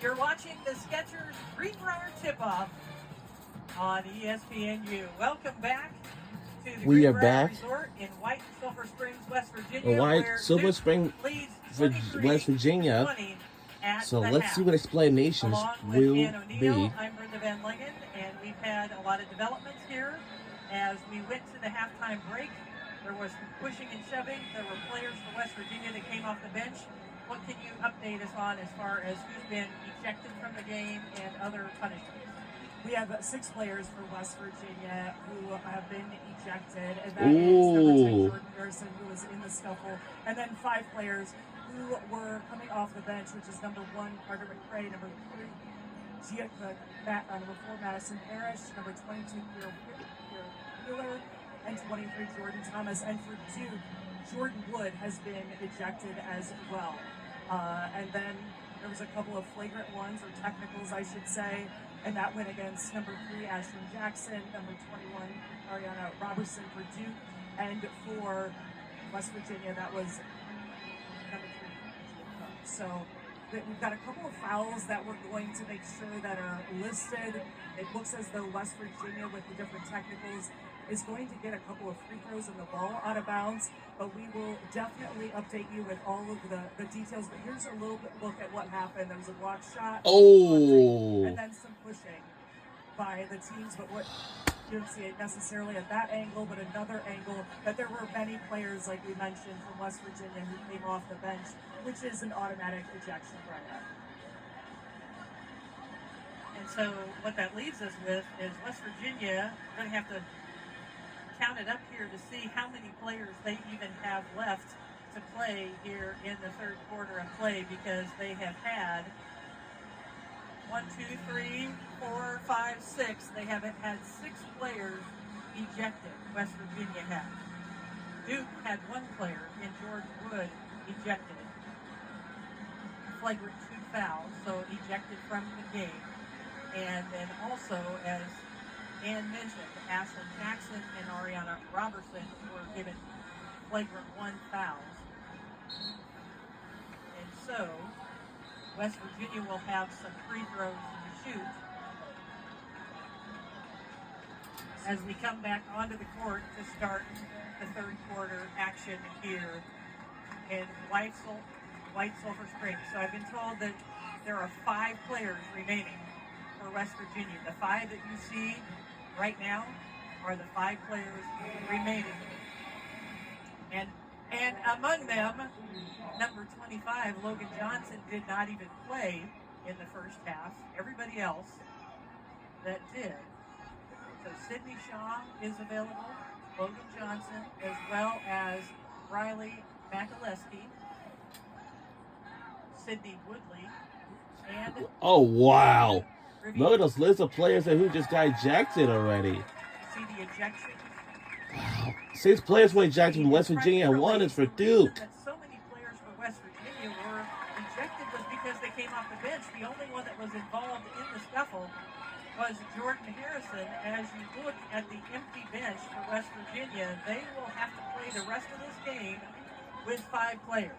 You're watching the Skechers Greenbrier Tip-Off on ESPNU. Welcome back to the We are Greenbrier back. Resort in White Silver Springs, West Virginia. White where Silver Duke Spring, leads West Virginia. 23-20 at So the let's half. see what explanations Along with will Ann O'Neill, be. I'm Brenda Van Lingen, and we've had a lot of developments here. As we went to the halftime break, there was some pushing and shoving. There were players for West Virginia that came off the bench. What can you update us on as far as who's been ejected from the game and other punishments? We have 6 players for West Virginia who have been ejected, and that is number 10, Jordan Harrison, who was in the scuffle, and then 5 players who were coming off the bench, which is number 1, Carter McCray, number 3, number 4, Madison Parrish, number 22, Pierre Wheeler, and 23, Jordan Thomas. And for Duke, Jordan Wood has been ejected as well. And then there was a couple of flagrant ones, or technicals, I should say, and that went against number 3, Ashlyn Jackson, number 21, Ariana Robertson for Duke, and for West Virginia, that was number 3. So we've got a couple of fouls that we're going to make sure that are listed. It looks as though West Virginia, with the different technicals, is going to get a couple of free throws and the ball out of bounds, but we will definitely update you with all of the details. But here's a little bit look at what happened. There was a block shot, and then some pushing by the teams, but what you don't see it necessarily at that angle, but another angle, that there were many players, like we mentioned, from West Virginia who came off the bench, which is an automatic ejection, Brenda. And so what that leaves us with is West Virginia going to have to count it up here to see how many players they even have left to play here in the third quarter of play, because they have had 1, 2, 3, 4, 5, 6. They haven't had 6 players ejected. West Virginia had. Duke had 1 player in Jordan Wood ejected. Flagrant 2 fouls, so ejected from the game. And then also, as Ann mentioned, Ashlyn Jackson and Ariana Robertson were given flagrant 1 fouls. And so, West Virginia will have some free throws to shoot as we come back onto the court to start the third quarter action here in White Sulphur Springs. So I've been told that there are 5 players remaining for West Virginia. The 5 that you see right now are the 5 players remaining. And among them, number 25, Logan Johnson, did not even play in the first half. Everybody else that did. So Sydney Shaw is available, Logan Johnson, as well as Riley McAleskey, Sydney Woodley, and... Oh, wow. Look at those list of players who just got ejected already. See the ejections? Wow. 6 players were ejected from West Virginia, and 1 is for Duke. That so many players for West Virginia were ejected was because they came off the bench. The only one that was involved in the scuffle was Jordan Harrison. As you look at the empty bench for West Virginia, they will have to play the rest of this game with 5 players.